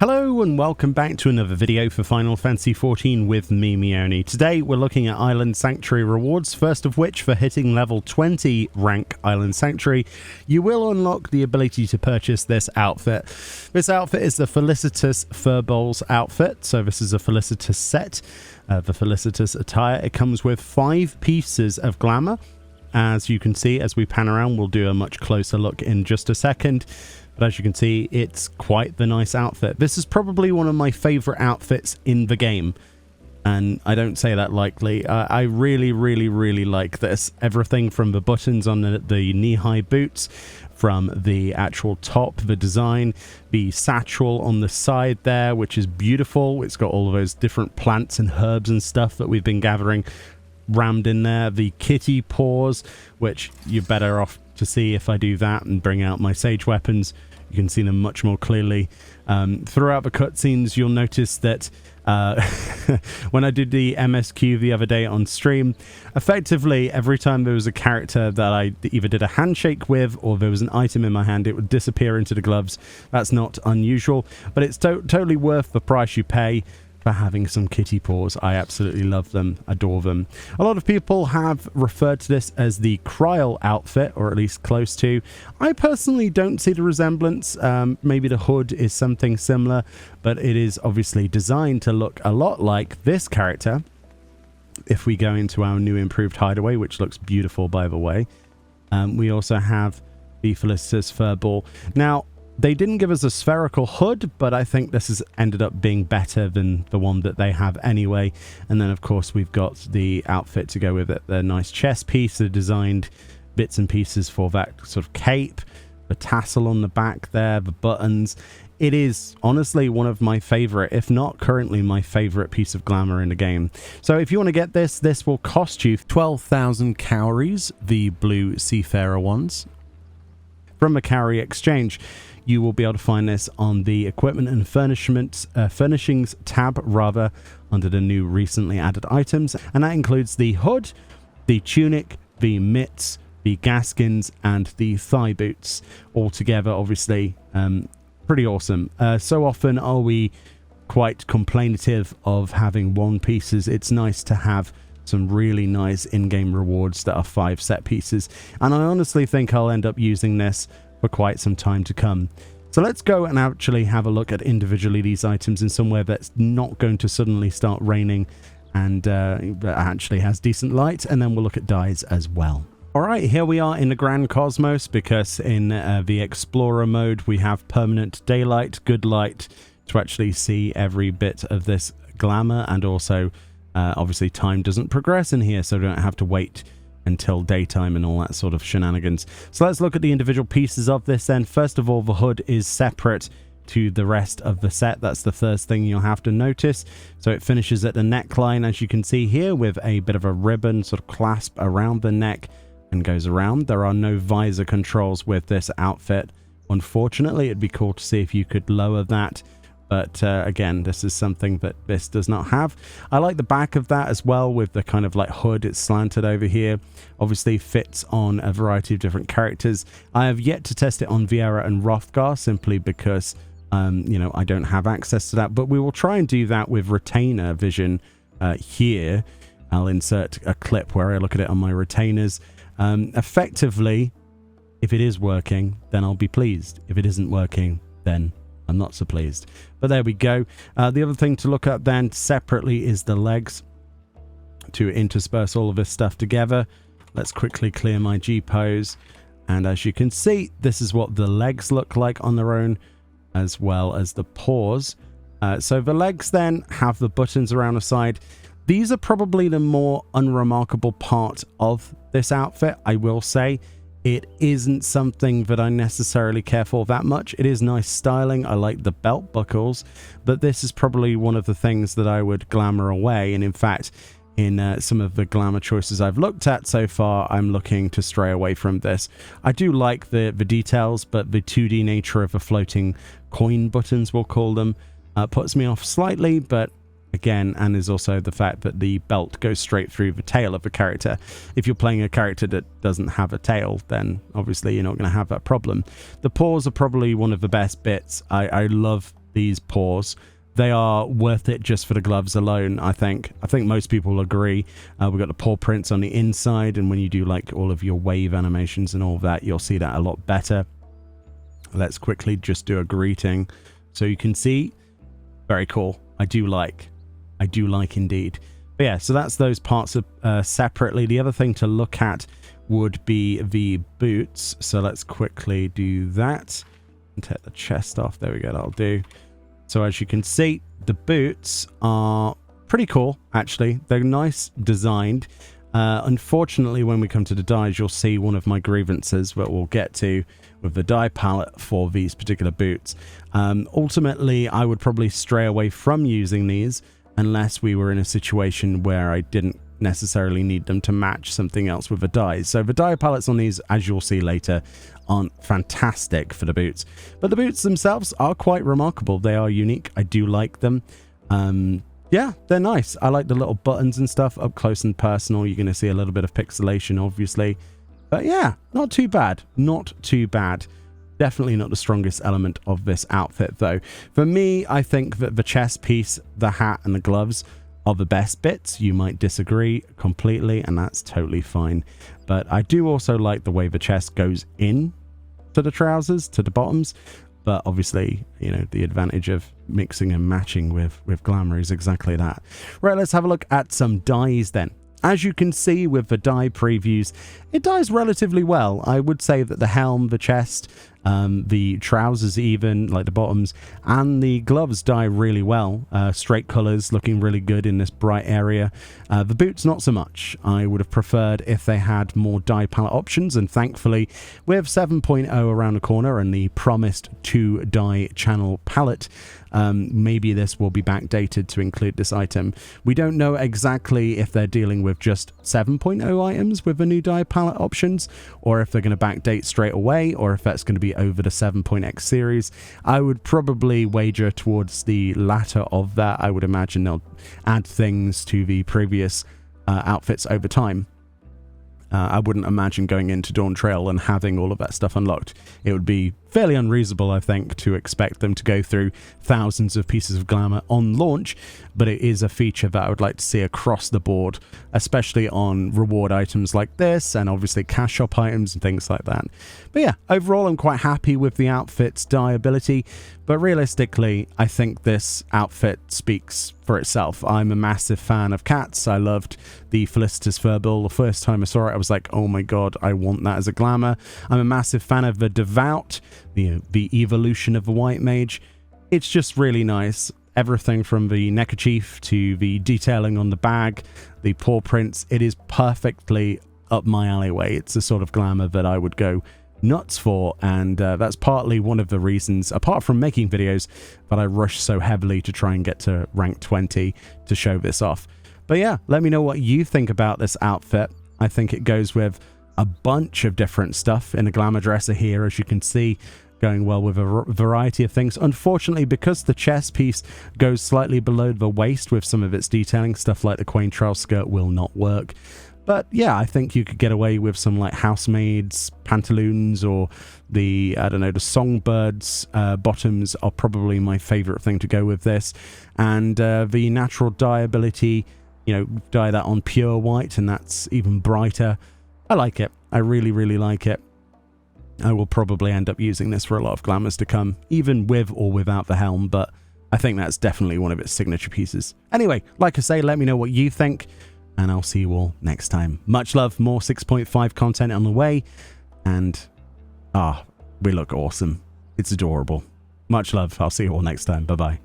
Hello and welcome back to another video for Final Fantasy XIV with me, Meoni. Today we're looking at Island Sanctuary rewards, first of which for hitting level 20 rank Island Sanctuary, you will unlock the ability to purchase this outfit. This outfit is the Felicitous Furballs outfit, so this is a Felicitous set, the Felicitous Attire. It comes with 5 pieces of glamour. As you can see, as we pan around, we'll do a much closer look in just a second. But as you can see, it's quite the nice outfit. This is probably one of my favorite outfits in the game. And I don't say that lightly. I really like this. Everything from the buttons on the knee-high boots, from the actual top, the design, the satchel on the side there, which is beautiful. It's got all of those different plants and herbs and stuff that we've been gathering rammed in there. The kitty paws, which you're better off to see if I do that and bring out my sage weapons. You can see them much more clearly. Throughout the cutscenes, you'll notice that when I did the MSQ the other day on stream, effectively every time there was a character that I either did a handshake with or there was an item in my hand, it would disappear into the gloves. That's not unusual, but it's totally worth the price you pay for having some kitty paws. I absolutely love them, adore them. A lot of people have referred to this as the Kryl outfit, or at least close to. I personally don't see the resemblance. Maybe the hood is something similar, but it is obviously designed to look a lot like this character. If we go into our new improved hideaway, which looks beautiful by the way, we also have the Felicitous Furball. Now, they didn't give us a spherical hood, but I think this has ended up being better than the one that they have anyway. And then, of course, we've got the outfit to go with it. The nice chest piece, the designed bits and pieces for that sort of cape, the tassel on the back there, the buttons. It is honestly one of my favorite, if not currently my favorite piece of glamour in the game. So if you want to get this, this will cost you 12,000 cowries, the blue seafarer ones. From the Cowrie Exchange, you will be able to find this on the equipment and furnishings tab, under the new recently added items. And that includes the hood, the tunic, the mitts, the gaskins, and the thigh boots. All together, obviously, pretty awesome. So often are we quite complainative of having one pieces. It's nice to have some really nice in-game rewards that are 5 set pieces. And I honestly think I'll end up using this for quite some time to come. So let's go and actually have a look at individually these items in somewhere that's not going to suddenly start raining and actually has decent light, and then we'll look at dyes as well. Alright, here we are in the Grand Cosmos, because in the Explorer mode we have permanent daylight, good light, to actually see every bit of this glamour, and also obviously time doesn't progress in here, so we don't have to wait until daytime and all that sort of shenanigans. So let's look at the individual pieces of this then. First of all, the hood is separate to the rest of the set. That's the first thing you'll have to notice. So it finishes at the neckline, as you can see here, with a bit of a ribbon sort of clasp around the neck and goes around. There are no visor controls with this outfit. Unfortunately, it'd be cool to see if you could lower that. But again, this is something that this does not have. I like the back of that as well, with the kind of like hood. It's slanted over here. Obviously fits on a variety of different characters. I have yet to test it on Viera and Hrothgar, simply because, you know, I don't have access to that. But we will try and do that with retainer vision here. I'll insert a clip where I look at it on my retainers. Effectively, if it is working, then I'll be pleased. If it isn't working, then I'm not so pleased. But there we go. The other thing to look at then separately is the legs, to intersperse all of this stuff together. Let's quickly clear my G pose. And as you can see, this is what the legs look like on their own, as well as the paws. So the legs then have the buttons around the side. These are probably the more unremarkable part of this outfit, I will say. It isn't something that I necessarily care for that much. It is nice styling. I like the belt buckles, but this is probably one of the things that I would glamour away. And in fact, in some of the glamour choices I've looked at so far, I'm looking to stray away from this. I do like the details, but the 2D nature of the floating coin buttons, we'll call them, puts me off slightly, but again, and is also the fact that the belt goes straight through the tail of a character. If you're playing a character that doesn't have a tail, then obviously you're not going to have that problem. The paws are probably one of the best bits. I love these paws. They are worth it just for the gloves alone, I think. I think most people agree. We've got the paw prints on the inside, and when you do like all of your wave animations and all of that, you'll see that a lot better. Let's quickly just do a greeting. So you can see, very cool. I do like indeed. But yeah, so that's those parts separately. The other thing to look at would be the boots. So let's quickly do that and take the chest off. There we go, that'll do. So as you can see, the boots are pretty cool, actually. They're nice designed. Unfortunately, when we come to the dyes, you'll see one of my grievances that we'll get to with the dye palette for these particular boots. Ultimately, I would probably stray away from using these unless we were in a situation where I didn't necessarily need them to match something else with the dyes. So the dye palettes on these, as you'll see later, aren't fantastic for the boots. But the boots themselves are quite remarkable. They are unique. I do like them. Yeah, they're nice. I like the little buttons and stuff up close and personal. You're going to see a little bit of pixelation, obviously. But yeah, not too bad. Not too bad. Definitely not the strongest element of this outfit, though. For me, I think that the chest piece, the hat, and the gloves are the best bits. You might disagree completely, and that's totally fine. But I do also like the way the chest goes in to the trousers, to the bottoms. But obviously, you know, the advantage of mixing and matching with glamour is exactly that. Right, let's have a look at some dyes then. As you can see with the dye previews, it dyes relatively well. I would say that the helm, the chest, the trousers even, like the bottoms, and the gloves dye really well. Straight colors looking really good in this bright area. The boots, not so much. I would have preferred if they had more dye palette options, and thankfully, with 7.0 around the corner and the promised 2 dye channel palette, maybe this will be backdated to include this item. We don't know exactly if they're dealing with just 7.0 items with the new dye palette options, or if they're going to backdate straight away, or if that's going to be over the 7.x series. I would probably wager towards the latter of that. I would imagine they'll add things to the previous outfits over time. I wouldn't imagine going into Dawn Trail and having all of that stuff unlocked. It would be fairly unreasonable, I think, to expect them to go through thousands of pieces of glamour on launch, but it is a feature that I would like to see across the board, especially on reward items like this, and obviously cash shop items and things like that. But yeah, overall I'm quite happy with the outfit's dye ability, but realistically, I think this outfit speaks for itself. I'm a massive fan of cats. I loved the Felicitous Furball. The first time I saw it, I was like, oh my god, I want that as a glamour. I'm a massive fan of the Devout, the evolution of the White Mage. It's just really nice. Everything from the neckerchief to the detailing on the bag, the paw prints, it is perfectly up my alleyway. It's the sort of glamour that I would go nuts for, and that's partly one of the reasons, apart from making videos, that I rush so heavily to try and get to rank 20 to show this off. But yeah, let me know what you think about this outfit. I think it goes with a bunch of different stuff in a glamour dresser here, as you can see, going well with a variety of things. Unfortunately, because the chest piece goes slightly below the waist with some of its detailing, stuff like the Quain Trail skirt will not work. But yeah, I think you could get away with some like housemaids pantaloons, or the, I don't know, the songbirds bottoms are probably my favorite thing to go with this. And the natural dye ability, you know, dye that on pure white and that's even brighter. I like it. I really, really like it. I will probably end up using this for a lot of glamours to come, even with or without the helm, but I think that's definitely one of its signature pieces. Anyway, like I say, let me know what you think, and I'll see you all next time. Much love, more 6.5 content on the way, and we look awesome. It's adorable. Much love. I'll see you all next time. Bye-bye.